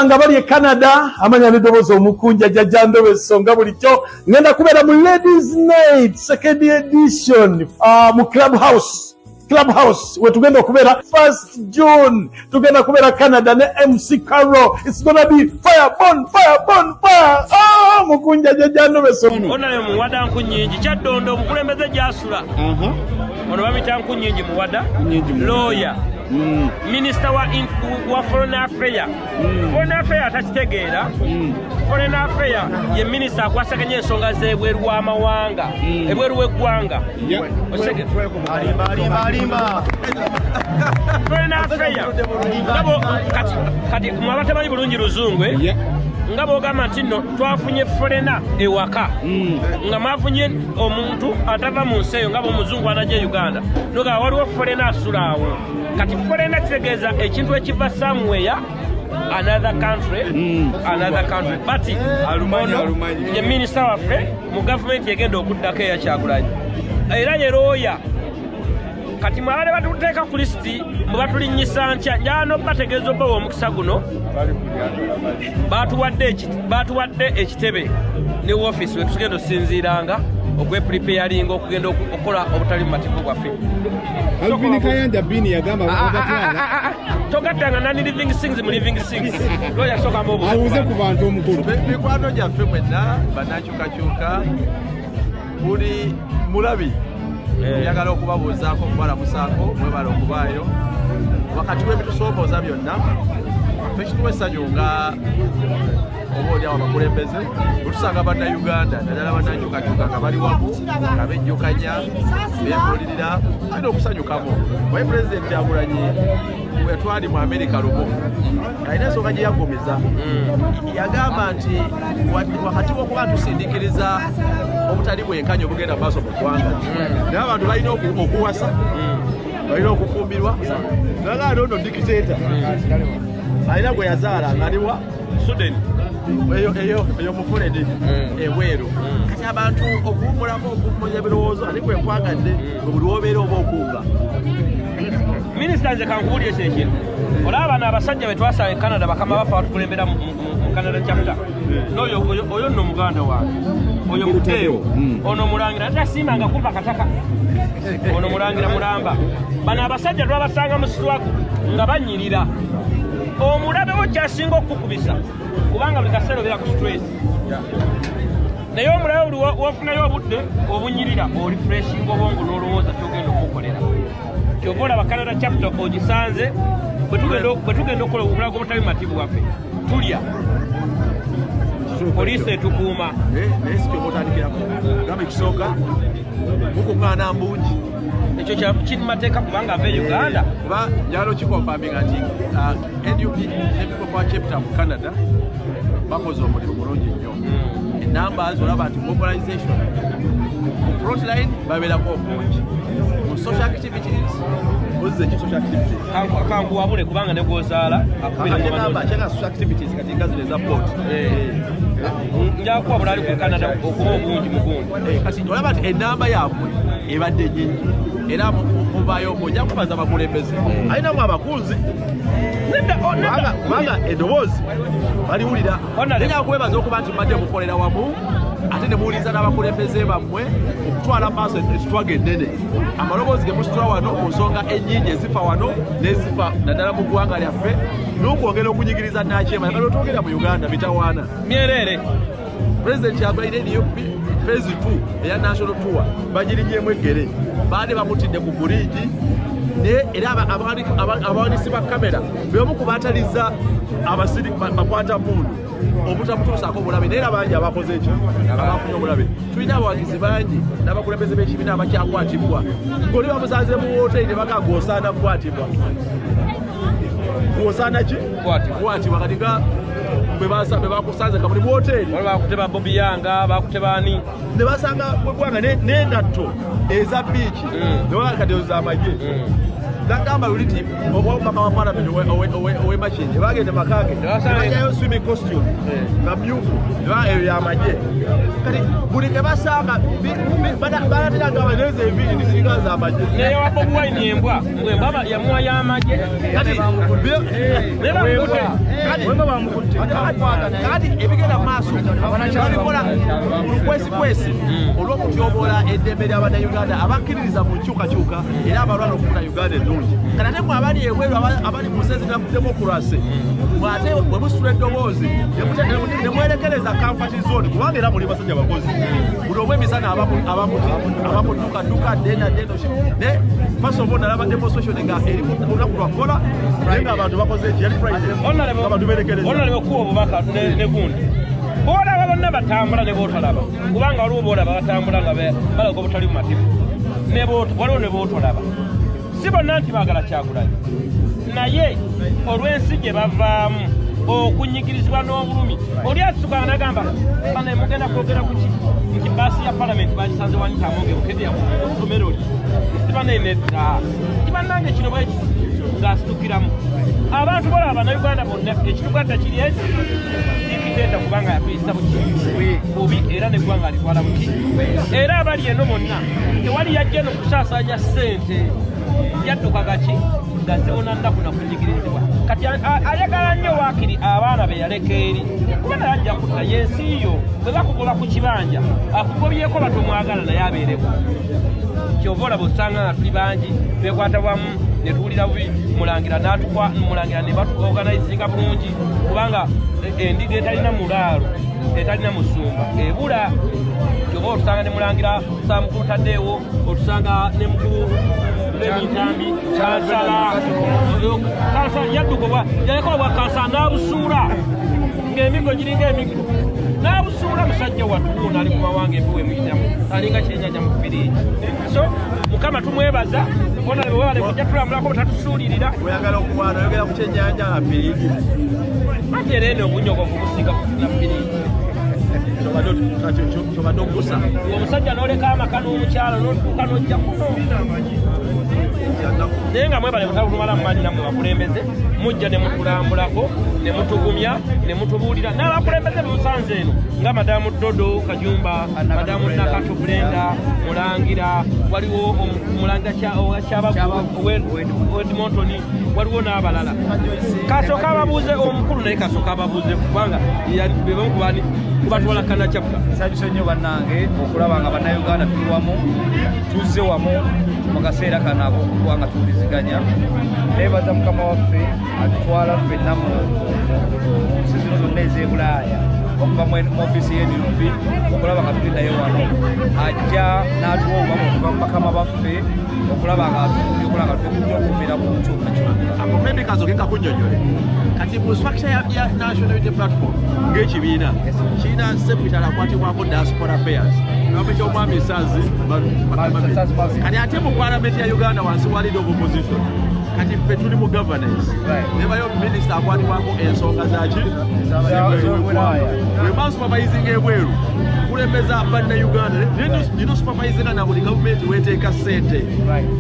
banga bali e Canada amanya nedobozo omukunja jajjandobe songa bulikyo ngenda kubeera mu Ladies Night second edition mu Clubhouse we tugenda okubeera 1st June tugenda kubeera Canada ne MC Carol. It's gonna be fire. Mukunja jajjandobe songa onale muwada nkunyingi kyaddondo omukulembeze gyasula ono bamita nkunyingi muwada lawyer Minister wa Foreign Affairs. Foreign Affairs atakitegeera. Foreign Affairs ye minister akwasaganya ensonga z'ebweru w'amawanga ebweru w'eggwanga. Alimba. Foreign Affairs ngabo kati mwabatamanyi bulungi luzungwe ngabo gamba nti nno twafunye foreigner ewaka nga mwafunye omuntu atava mu nsi eyo ngabo omuzungu anajja Uganda noga waliwo foreigner asulaawo kati foreigner kitegeeza ekintu ekiva somewhere another country but ye minister waffe mu government yegenda okuddako eya Kyagulanyi era ye lawyer kati mwabale batuteeka ku listi mwe batulinnyisa ntya njano bategeeza obbawo omukisa guno batuwadde ekitebe ne office we tugenda osinziiranga okwepreparinga okugenda okukola obutali mu mativu gwaffe. Alvin Kayanja Bini yagamba ogatwala togattanga nani living things mu living things lawyer soka mbobo awuze ku bantu omukulu mikwano gyaffe mwenna banakyukakyuka buli mulabi yagala okubabuuzaako okubalamusaako mwebala okubaayo wakati w'ebitusoomooza byonna tekituwa essanyu nga obaolyawo abakulembeze butusanga bannayuganda naddala bannankyukakyuka nga bali wamu nga bejjukanya beebuulirira alina okusanyukamu waye pulezidenti Kyagulanyi bwe twali mu Amerika lumu alina ensonga gye yagumiza yagamba nti wakati w'okuba tusindikiriza obutali bwenkanya obugenda maaso mu ggwanga naye abantu balina okuwasa balina okufumbirwa nagaana ono dikiteeta alina gwe yazaala ngaliwa Sudan eyo mufulede ebweru kati abantu okuwumulamu okumonya ebirowoozo ate kwekwagadde buli wobeera oba okuwuga. Minisita nze kankuwulira ekintu olaba bano abasajja be twasanga e Canada bakama bafa batukulembera mu Canada chapter oyo nno muganda wange oyo muteewo ono mulangira atasiimanga kumpa kataka ono mulangira mulamba bano abasajja twabasanga mu sitwaku nga banyirira omulabewo kyasinga okukubisa kubanga buli kaseera obeera ku stress naye omulabe buli wofunayo obudde obunyirira oli freshinga obwongo n'olowooza kyogenda okukolera kyova olaba Canada chapter ogisanze bwe tugenda okukola obulago obutali mativu waffe tulya poliisi etukuuma naye si kyova otandikiramu gamba ekisooka mukuŋŋaana mbungi ekyo kiri mateeka kubanga ava e Uganda kuba njalo kikonfaminga nti NUP n'ebikorwa chapter mu Canada bakoze omulimu mulungi nnyo enamba olaba nti mobilization mu frontline babeerako obungi mu social activities ozze ki social activities kankuwabule kubanga ne gwozaala akubira social activities kati nga zino eza port njakuwabula ali ku Canada okuba obungi mugundi kati olaba nti enamba yaabwe ebadde nyingi era mubayo mujja kubaza abakulembeze alinamu abakunzi kubanga eddoboozi baliwulira nenya kwebaza okuba nti mbadde mukolera wamu ate ne muwuliriza n'abakulembeze bammwe okutwala maaso ekitwaga ennene amaloboozi ge musitula wano ku nsonga ennyingi ezifa wano n'ezifa naddala mu ggwanga lyaffe n'okwongera okunyigiriza nakyema yagala otwogera mu Uganda bitawaana myerere President Kyagulanyi niyo phase 2 eya national tour bagirinnyemu eggere baade bamutidde ku buligi era abawanisi ba kamera beomu kubataliza abasiri bakwata mundu obutamutuusaako obulabe naye era bangi abakoze ekyo abafunye obulabe tulina abawagizi bangi n'abakulembeze b'ekibiina abakyakwatibwa ng'oli bamusanze mu wooteeri ne baga gwosaana kukwatibwa gwosaana ki kukwatibwa kati nga bwe bakusanze nga buli mu wooteeri bakuteba Bobi Yanga bakutebani ne basanga bwegwanga n'engatto eza biiki ne bakadde z'amagye nagamba luli nti omubaka wa parliament ow'emakindi bagenda makage bajayo swimming costume nga myufu eyo yamagye kati buli gebasanga balatiranga abaneze ebiri nisirika zamagye naye wabobi wine embwa yamuwa yamagye kati ebigenda maaso balikola lukwesikwesi olw'okutyoboola eddembe ly'abannayuganda abakkiririza mu nkyukakyuka era abalwana okufuna uganda ennungi kati ate mwe abali ebweru abali mu nsezera ku demokurasi mwate bwe musitula eddoboozi ne mwerekereza comfort zone kubanga era muli basajja bakozi buli obw'emisana abamuddukaduka denadeno ne fasobo nalaba demonstration nga eri ku lunaku lwakola naye ng'abantu bakoze ekiyali friday abantu berekereza onalebe okuwa obubaka ne gundi boolaba bonna batambula ne bootolaba kubanga waliwo boolaba batambula nga balaga obutali mu mativu waliwo ne bootolaba si bonna nti baagala Kyagulanyi naye olw'ensi gye bavaamu okunyigirizibwa n'obulumi oli atusukanga nagamba bana mugenda kwogera kuki nti baasi ya palamenti bagisanze wanitamonge bukedde yakusomero li sibanenedda kibannange kino bweki ng'asitukiramu abantu bola abannayuganda bonna ekitugatta kiri eki sikiteeta kubanga yapiyisa bubi era neggwanga alitwala buki era abali eno bonna tewali yajja eno kusaasanya ssente yadduka gaki nga zibona nnaku nakunyigirizibwa kati ayagala nnyo waakiri abaana be yaleka eri kubana yajja kutta yensi yo bwe bakugoba ku kibanja akugobyeko batomwagala naye abeereko kyova olaba osanga nga tuli bangi bekwata wamu ne tuwulira bubi mulangira ne batuorganizinga bulungi kubanga endiga etalina mulaalo etalina musumba ebula kyova otusanga ne mulangira samukulu taddeewo otusanga ne mukulu lemitambi kansala yaddugobwa yaleka obwa kansala n'abusuula ng'emigo giringa emigo n'abusuula musajja watuuna ali ku mawanga empiwe muyitamu alinga kyenyanja mu kubiri so mukama tumwebaza bona bwewale kujja tulambulako butatusuulirira oyagala okubwana oyogera ku kyenyanja nga ppirigi ate era eno obunyogovu businga kufuna ppirigi kyobadde okusa omusajja n'oleka amaka n'omukyala n'otuuka n'ojja kuno naye nga mwebale mutabulumala mumanyi nammwe bakulembeze mujja ne mutulambulako ne mutugumya ne mutubuulira n'abakulembeze bemusanze eno nga madamu Dodo Kajumba, madamu Nakato Brenda Mulangira, waliwo Mulangira Edmonton, waliwo n'abalala kasooka ababuuze omukulu naye kasooka ababuuze kubanga bebe mukubani kubatwala kana chapter nsanyusa nnyo bannange okulaba nga bannayuganda tuli wamu tuzze wamu mu kaseera kano ak'okuba nga tuwuliziganya neebaza mukama waffe atutwala ffenna mu nsi zino zonna ez'ebulaaya okuva mu ofiisi y'enirumbi okulaba nga tuli naye wano ajja n'atuwa obubamu okuva mu bakama baffe okulaba nga okulaba nga tuli okubeera mu nkyukakyuka maybe kazogeka kunnyonnyole kati mu structure ya National Unity Platform ng'ekibiina kirina sepitala akwatibwako diaspora affairs gavumenti y'omwami Ssazi kati ate mu palamenti ya Uganda wansi wa leader of opposition kati ffe tuli mu governance nebayo minisita akwatibwako ensonga zaki weba supervising ebweru kulembeza bannayuganda nino supervisinga na buli gavumenti weteeka ssente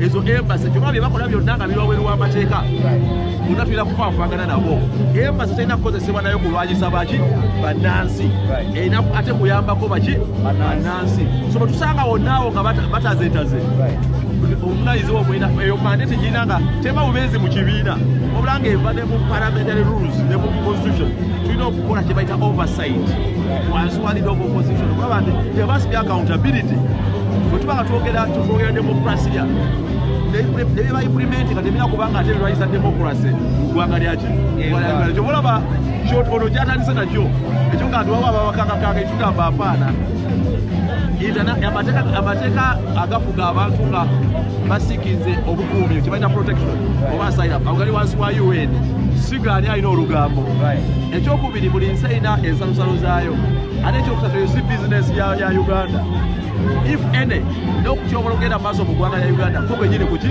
ezo embasi kyoma bye bakola byonna nga biri wabweru w'amateeka bonna tulina kufaafagana nabo embasi terina kukozesebwa nayo kulwanyisa baki bannansi erina ate kuyambako baki bannansi so bwe tusanga wonnaawo nga batazeetaze obuvunaanyizibwa obwina eyo mandate girina nga tema bubeezi mu kibiina wabula ng'eva ne mu parliamentary rules ne mu constitution tulina okukola kye bayita oversight wansi wa leader of opposition okulaba nti there must be accountability bwe tuba nga twogera demokrasiya nebye implement nga temina kubanga ate lwayisa demokrasi ggwanga lyaki kyobulaba ono gyatandise nakyo ekyo nga nti waba ababakangakanga ekigamba apaana amateeka agafuga abantu nga basikize obukuumi kyebalina protection oba asylum agali wansi wa UN sigaani alina olugambo ekyokubiri buli nsi erina ensalusalo zaayo ate ekyokusatu yo si bizinesi ya uganda if any n'okukyobola okugenda mu maaso mu ggwanga lya uganda ko kwenyini kuki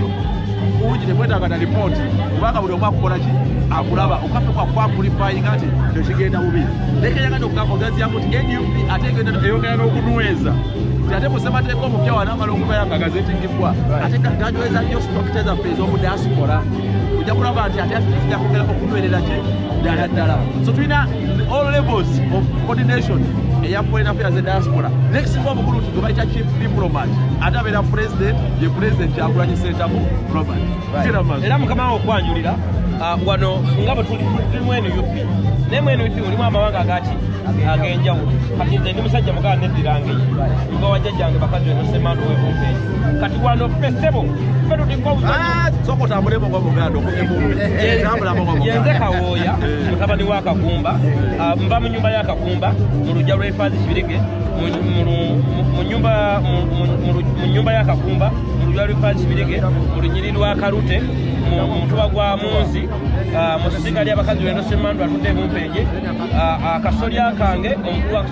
kungi temwetaaga na lipooti kubanga buli omu akukola ki akulaba okaffe kwakulifayinga nti tekigenda bubi nekeyagala okugaziyamu nti nup ate eyongera n'okunyweza nti ate musemateeka omupya wanamala okubeera nga gazetingibwa ate ganyweza nnyo structure zaffe ez'omu diaspora ojja kulaba nti ate tujja kwongera okunywerera ki ddala ddala so tulina all levels of coordination eya foreign affairs e diaspora nekisinga omukulu nti gwe bayita chief diplomat ate abeera president ye president Kyagulanyi Ssentamu Robert era mukama wawe okwanjulira wano nga bwe tulimu NUP naye mu NUP mulimu amawanga ag'enjawulo kati nze ndi musajja mugala neddirange nga wajjajjange bakazi weno Ssemando webumpeeyi kati wano fesebo fe tuliko soko tambulemo nga Buganda yenze Kawooya mutabani wa Kakumba nva mu nyumba ya Kakumba mu lujja lw'Efaazi Kibirige mu nyumba ya Kakumba mu lujja lw'Efaazi Kibirige mu lunyiri lwa Kalute mu mutuba gwa Munzi mu ssiga ly'abakazi weno Ssemando atudde ebumpeeyi akasolya kange omukulu wa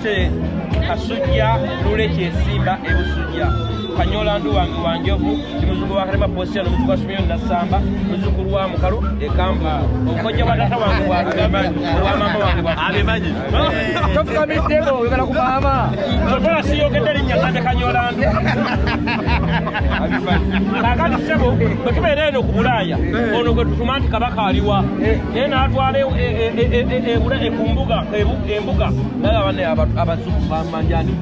Kasujja Lule Kyesimba ebusujja Kanyola ndu wange wanjovu muzukulu wa Kalema Postia n'omuzukulu wa Simeon Nasamba muzukulu wa Mukalu Ekamba omukojja wa tata wange wa mama wange abimanyi tofukamiddeko oyagala ku maama otola siyogedde linnya kande Kanyola ndu kakati sebo bwe tubeera eno ku Bulaaya ono gwe tutuma nti kabaka aliwa naye n'atwala embuga nalaba ne abazungu bamanjani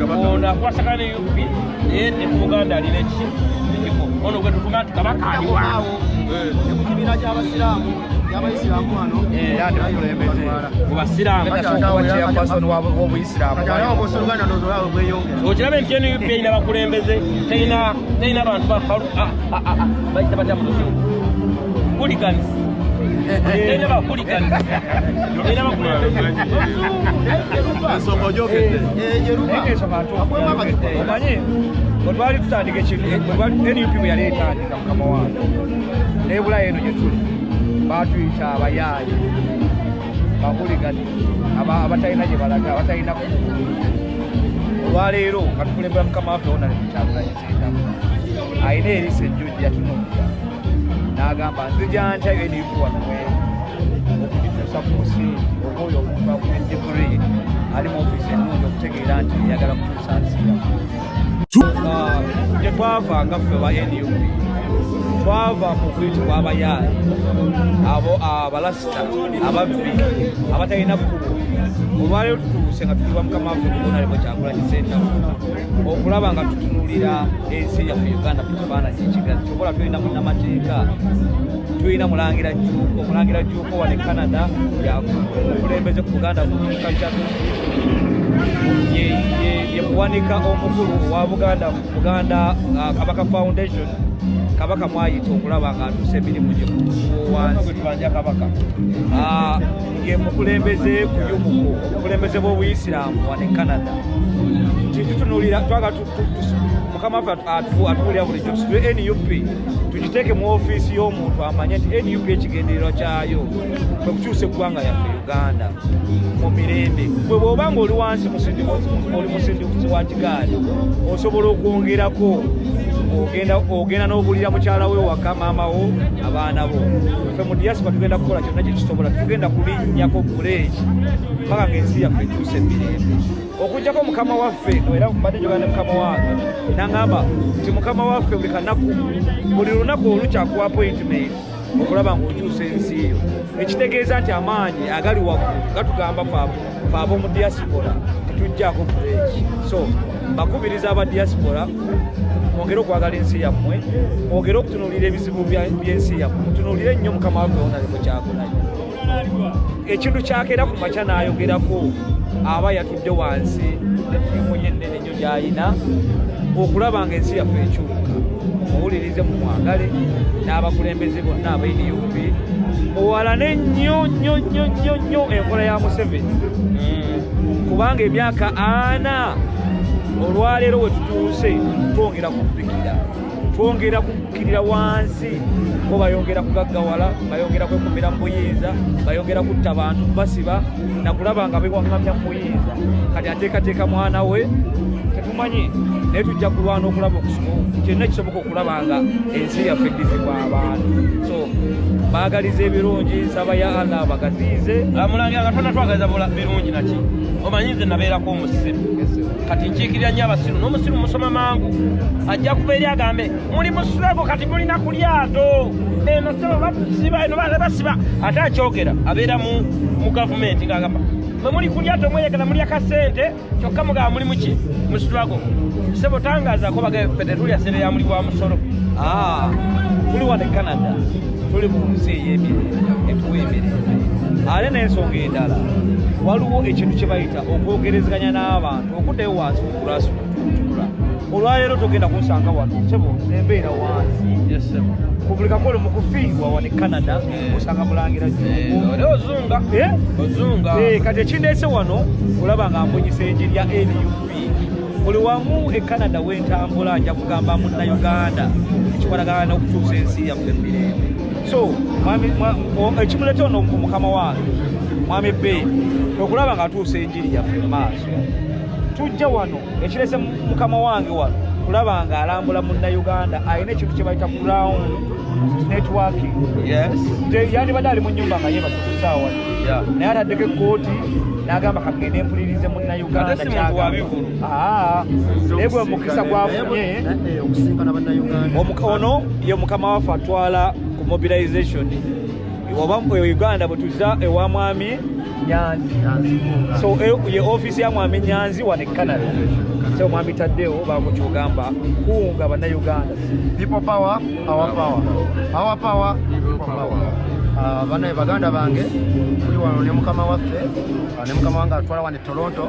ono akwasagana ne UP naye ne Buganda alina ekifo ono gwe tutuma nti kabaka aliwa ekibiina ky'abasiraamu y'abayisiraamu wano kubasiraamu okirabe nti NUP erina bakulembeze terina bantu bayita batya mu luzungu hooligans terina bahuligans terina bakulembeze ensonga ogyogedde omanyi bwetwali tutandika ekintu NUP bwe yali etandika mukama wange nebulayo eno gye tuli batuyita abayaayi bahuligani abatalina gye balaga abatalina olwaleero nga tukulembera mukama waffe wona Kyagulanyi Ssentamu ayina erisa ejjujja yatunuulira n'agamba nzija ntya NUP wano okugituusa ku musingi omwoyo omuntu akuna digiri ali mu ofiisi ennungi okutegeera nti yagala kutuusa nsi gye twava nga ffe ba NUP twava mu kuyitibwa abayaayi abo abalasita ababbi abatalina kkubo olwaleero tutuuse nga tutibwa mukama waffe kubonalemo Kyagulanyi Ssentamu okulaba nga tutunuulira ensi yaffe Uganda mu kifaananyi ekigazi kyobola tulina munnamateeka tulina mulangira Jjuuko wane Canada yakulembeze ku Buganda ye muwanika omukulu owa Buganda Kabaka Foundation Kabaka mwayita okulaba nga atuuse emirimu gye wansi Kabaka ye mukulembeze ku Yumuko omukulembeze b'Obuyisiraamu wane Canada tutunuulira twaga mukama waffe atuwulira bulijjo tusitule NUP tugiteeke mu ofiisi y'omuntu amanye nti NUP ekigendererwa kyayo kwe kukyusa eggwanga yaffe Uganda mu mirembe gwe bw'oba nga oli wansi oli musindikizi wa kigaali osobola okwongerako ogenda n'obulira mukyala we waka maama wo abaana bo ffe mu diaspora tugenda kukola kyonna kye kisobola tugenda kulinnyako buleeki paka ng'ensi yaffe etuuse emirembe okujjako mukama waffe era mbadde njogera ne mukama wange n'aŋŋamba nti mukama waffe buli lunaku olukyakuwa appointment okulaba ng'okyusa ensi yo ekitegeeza nti amaanyi agali waggulu gatugamba fe ab'omu diaspora tetujjaako buleeki so mbakubiriza aba diaspora mwongere okwagala ensi yammwe mwongere okutunuulira ebizibu by'ensi yammwe mutunuulire nnyo mukama waffe wonalemo Kyagulanyi ekintu kyakeera ku makya n'ayogerako aba yatudde wansi etiimu y'ennene nnyo gy'ayina okulaba ng'ensi yaffe ekyuka muwulirize mu mwagale n'abakulembeze bonna aba NUP muwalane nnyo enkola ya Museveni kubanga emyaka 4 olwaleero we tutuuse twongera kupikira twongera kukkirira wansi bo bayongera kugaggawala bayongera kwekumira mu buyinza bayongera kutta abantu basiba nakulaba nga bewaŋŋamya mu buyinza kati ateekateeka mwana we tetumanyi naye tujja kulwana okulaba kyonna kisoboka okulaba nga ensi yaffe eddizibwa abantu so baagaliza ebirungi nsaba ya Allah abagaziize mulangira nga tonna twagaliza birungi naki omanyi nze nabeerako omusiru kati nkiikirira nnyo abasiru n'omusiru musoma mangu ajja kuba eri agambe muli musulago kati mulina ku lyato eno sebo basiba eno baana basiba ate akyogera abeera mu gavumenti ng'agamba mwe muli ku lyato mweyagala muli akasente kyokka mugamba muli muki musulago sebo tangazaako bagambye fedde tulya sente ya muli wa musolo tuli wano e Canada tuli mu nsi ey'emirembe etuwa emirembe ate n'ensonga endala waliwo ekintu kye bayita okwogerezeganya n'abantu okuddayo wansi okulasula olwaleero togenda kunsanga wano sebo embeera wansi ku buli kakole mu kufiirwa wano e Canada osanga mulangira ozunga kati ekindeese wano olaba nga mbunyisa enjiri ya NUP buli wamu e Canada wentambula nja kugamba munnayuganda ekikwatagana n'okukyusa ensi yaffe emirembe so ekimuleeta ono mukama wange mwami Beni okulaba nga atuusa enjiri yaffe mu maaso tujja wano ekirese mukama wange wano kulaba nga alambula munnayuganda alina ekintu kye bayita ground networking yandibadde ali mu nnyumba nga yeebase ku ssaawa naye ataddeko ekkooti n'agamba kagende mpulirize munnayuganda naye gwe mukisa gwafunye ono ye mukama waffe atwala ku mobilization oba Uganda bwe tuzza ewa mwami Nyanzi so ye office ya mwami Nyanzi wano e Canada so mwami Taddewo bakukyogamba kuwunga bannayuganda people power our power people power bana baganda bange kuli wano ne mukama waffe ne mukama wange atwala wano e Toronto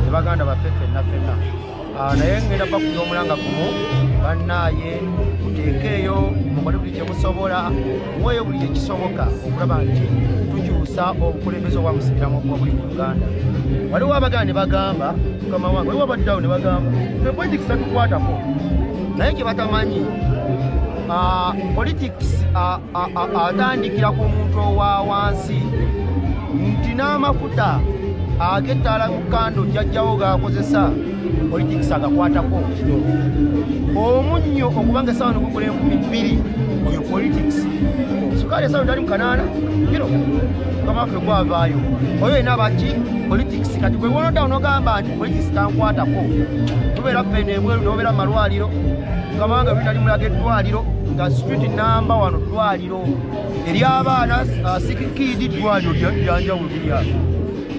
ne baganda baffe ffenna naye ngenda bakuya omulanga gumu bannaye muteekeeyo mukole buli kye musobola mweyo buli kye kisoboka okulaba nti tukyusa obukulembeze obwamusibiramu buli mu Uganda waliwo abaganda ne bagamba mukama wange waliwo abaddawo ne bagamba politics tatukwatako naye kye batamanyi politics atandikira ku muntu owa wansi nti n'amafuta agettaala ku kando jjajjawo gaakozesa politics agakwatako omunnyo okubanga esawa nogugula 2000 oyo politics sukaali esawa ndali mukanaana kiro kamaffe gwavaayo oyo ena baki politics kati gwe wonodawo nogamba nti politics tankwatako tubeera ffene ebweru nobeera mu malwaliro kamanga bitali mulaga eddwaliro nga street namba wano ddwaliro ery'abaana sikikidi ddwaliro lyanjawulo lirya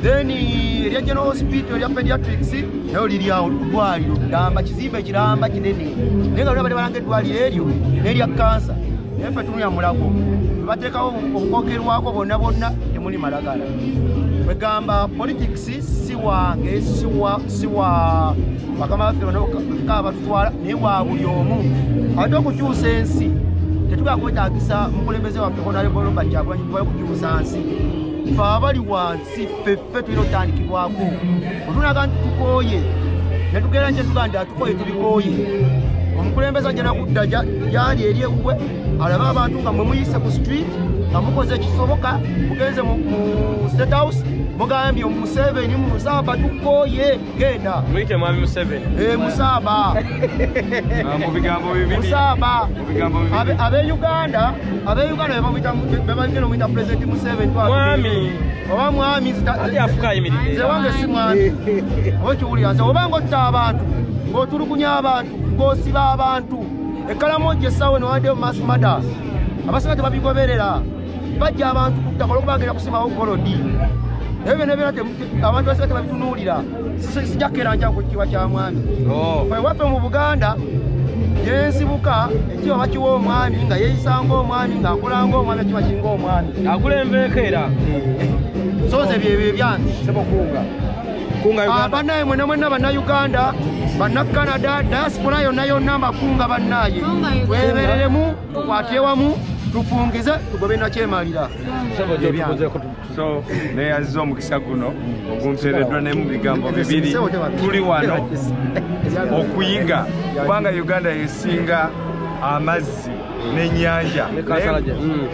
then erya general hospital erya pediatrics nayo liryawo ddwaliro ddamba kizimbe kiramba kinene naye nga bali balanga eddwaliro eryo n'erya kansa naye ffe tulya mulago bateekawo okukokerwako bonna temuli malagala begamba politics si wange si wa bakama baffe bano batutwala naye wa buli omu ate okukyusa ensi tetugala kwetaagisa mukulembeze waffe Honorable Robert Kyagulanyi kukyusa nsi ffe abali wansi ffeffe tulina otandikibwako otunaga nti tukooye ne tugenda nti tuganda tukooye tubikooye omukulembeze ajja nakudda gyali eri ewuwe alabe abantu nga mwe muyise ku street nga mukoze ekisoboka mugenze mu State House mugambye Museveni Musaba tukooye genda muyite mwami Museveni Musaba mu bigambo bibiri Musaba abe-Uganda bebagenda omuyita President Museveni mwami oba mwami ate afuka ayimiridde nze wange si mwami oba kiwulira nze oba ng'otta abantu ng'otulugunya abantu ng'osiba abantu ekkalamoja essawe newaddeyo mu mass matters abasinga tebabigoberera bajja abantu ku ttaka olwokuba bagenda kusimawo golodi ebyo byonna byonna abantu basinga tebabitunuulira sijakera nja ku kiwa kya mwami waffe mu Buganda yensibuka ekiba bakiwa omwami nga yeeyisanga omwami ng'akola ng'omwami ekiba kinga omwami akulembeeko era soze byebyo ebyange sebokunga bannaye mwenna bannayuganda bannakanada diaspora yonna mbakunga bannaye twebereremu tukwate wamu tufungize tugobe nakyemalira so neyaziza omukisa guno ogunteereddwa ne mu bigambo bibiri tuli wano okuyiga kubanga Uganda yesinga amazzi n'ennyanja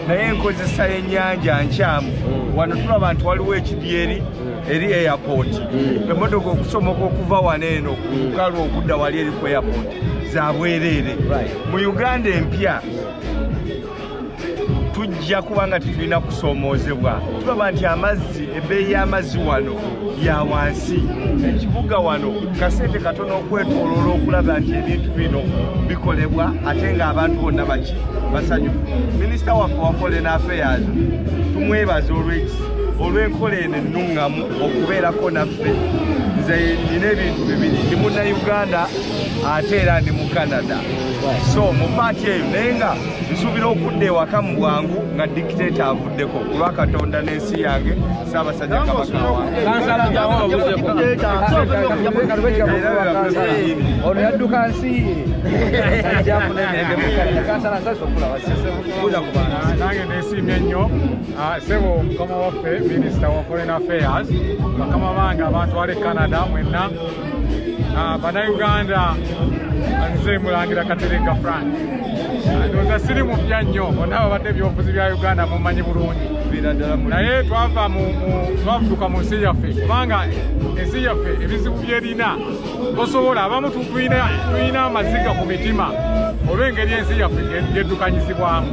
naye enkozesa y'ennyanja nkyamu wano tulaba nti waliwo ekidyeri eri airport emmotoka okusomoka okuva wano eno kukalu okudda wali eri ku airport za bwereere mu Uganda empya tujja kubanga tetulina kusomoozebwa tulaba nti amazzi ebbeeyi y'amazzi wano ya wansi ekibuga wano kasente katono okwetooloola okulaba nti ebintu bino bikolebwa ate ng'abantu bonna basanyufu minisita waffe wa foreign affairs tumwebaza olw'enkola eno ennuŋŋamu okubeerako naffe nze nina ebintu bibiri ndi munnauganda ate era ndi mu Canada so mu paati eyo naye nga nsuubira okudda ewaka mu bwangu nga dikiteeta avuddeko ku lwa Katonda n'ensi yange Ssaabasajja Kabaka ono yadduka nsi nange nesiimye nnyo sebo mukama waffe minisita wa foreign affairs bakama bange abantu bali Canada mwenna bannayuganda nze mulangira Katerega Frank ndowooza siri mupya nnyo bonna babadde ebyobufuzi bya Uganda mumanyi bulungi naye twavuduka mu nsi yaffe kubanga ensi yaffe ebizibu byerina tosobola abamu tulina amaziga ku mitima olw'engeri ensi yaffe gyeddukanyizibwamu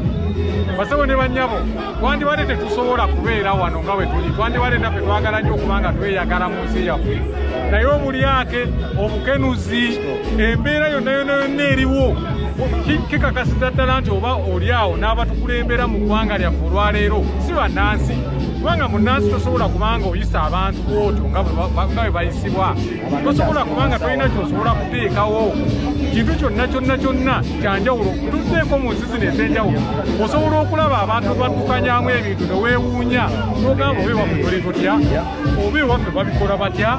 basebo ne bannyabo twandibadde tetusobola kubeera wano nga bwe tuli twandibadde naffe twagala nnyo okubanga tweyagala mu nsi yaffe naye obulyake obukenuzi embeera yonna eriwo kikakasiza ddala nti oba oli awo n'abatukulembera mu ggwanga lyaffe olwaleero si bannansi kubanga munnansi tosobola kubanga oyisa abantu bwotyo nga bwe bayisibwa tosobola kubanga tolina kyosobola kuteekawo kintu kyonna kyanjawulo tuteeko mu nsi zino ez'enjawulo osobola okulaba abantu baddukanyamu ebintu ne weewuunya n'ogamba oba ewaffe tuli tutya oba ewaffe babikola batya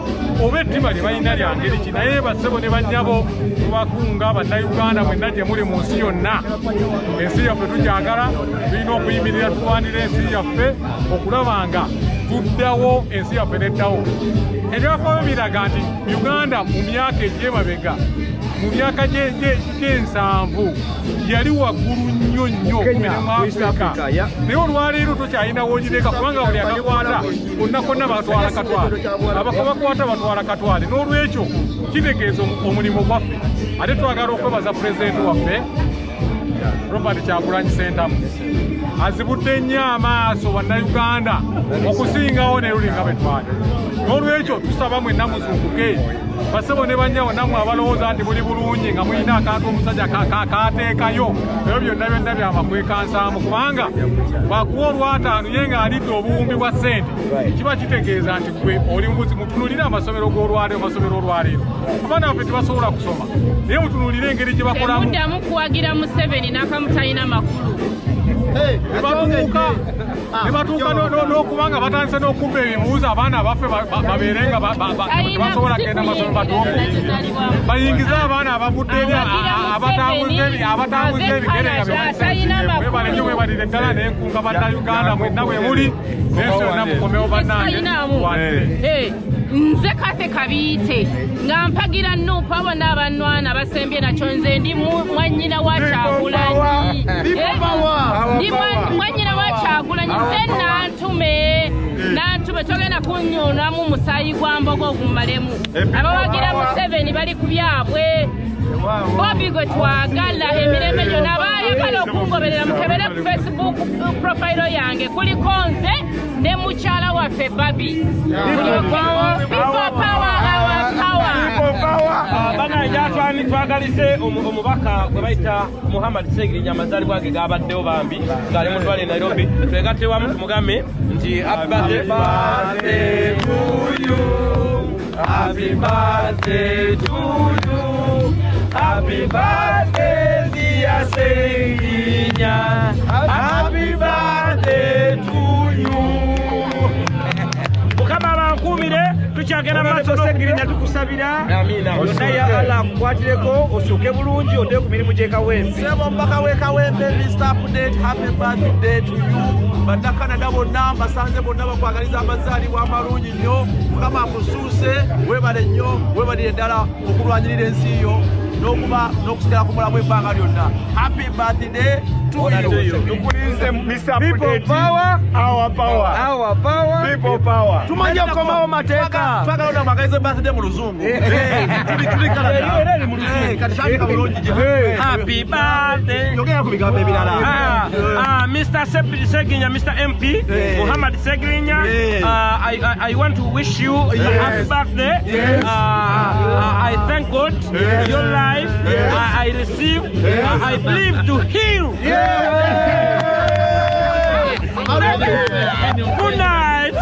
oba ettima lye balina lya ngeri ki naye bassebo ne bannyabo tubakunga bannayuganda mwenna gye muli mu nsi yonna ensi yaffe tugyagala tulina okuyimirira tulwanira ensi yaffe okulaba nga tuddawo ensi yaffe neddawo ebyafaayo biraga nti Uganda mu myaka egy'emabega mu myaka gy'ensanvu yali waggulu nnyo ku mirimu Afrika naye olwaleero tokyalina woogireka kubanga buli akakwata konna batwala katwale abakwata batwala katwale n'olwekyo kitegeeza omulimu gwaffe ate twagala okwebaza pulezidenti waffe Robert Kyagulanyi Ssentamu azibudde nnyo amaaso bannayuganda okusingawo ne luli nga bwe twali n'olwekyo tusaba mwenna muzuukuke basebo ne bannyabo nammwe abalowooza nti muli bulungi nga mulina akantu omusajja kateekayo ebyo byonna byamakwekansamu kubanga bwakuwa olwataano ye ng'alidde obuwumbi bwa ssente kiba kitegeeza nti gwe oli mubuzi mutunulire amasomero amasomero olwaleero abaana baffe tebasobola kusoma naye mutunulire engeri gye bakolamu muddamu kuwagira Museveni n'akamutalina makulu nebatuuka n'okubanga batandise n'okubba ebibuuzo abaana baffe babeere nga basobola kgenda amasomero batuufu bayingize abaana abavudde eri abatambuza ebigere nga bebalenyo webalire ddala n'enkunga bannayuganda mwenna bwe muli n'ensi yonna mukomewo bannange nze Kate Kabiite nga mpagira Nuupu abo n'abannwana basembye nakyo nze ndi mwannyina wa Kyagulanyi ndi mwannyina wa Kyagulanyi nze nantume togenda kunnyonamu musaayi gwa mbogo ogumalemu abawagira Museveni bali ku byabwe Bobi gwe twagala emirembe gyonna abayagala okungoberera mukebere ku Facebook profile yange kuliko nze ne mukyala waffe Babi People power our power bana twagalize omubaka gwe bayita Muhammad Segiri Nyamazali gwage gabaddewo bambi ngali mu ddwaliro Nairobi twegatte wamu tumugambe nti happy birthday to you happy birthday to you happy birthday dear Segirinya happy birthday to you mukama bankumire tukyagenda maaso Segirinya tukusabira. Amina. Naye Allah akukwatireko osooke bulungi odde ku mirimu gy'ekawempe. Sebo mpaka w'ekawempe Mr. Update, happy birthday to you. Bannakanada bonna mbasanze bonna bakwagaliza amazaalibwa amalungi nnyo. Mukama akusuuse, weebale nnyo, weebalire ddala okulwanyirira ensi yo n'okusigala ku mulamu ebbanga lyonna. Happy birthday to you. Tukulize Mr. People Update. power, our power. Our power. People power. Tumanja kukomawo mateeka. Twagala onamagaliza birthday mu luzungu. Tuli Canada. Kati kyandika bulungi gye. Happy birthday. Yogera ku bigambo ebirala. Mr. Seginya, Mr. MP, Muhammad Segrinya, I want to wish you a happy birthday. I thank God your life. I receive, I believe to heal. Good night.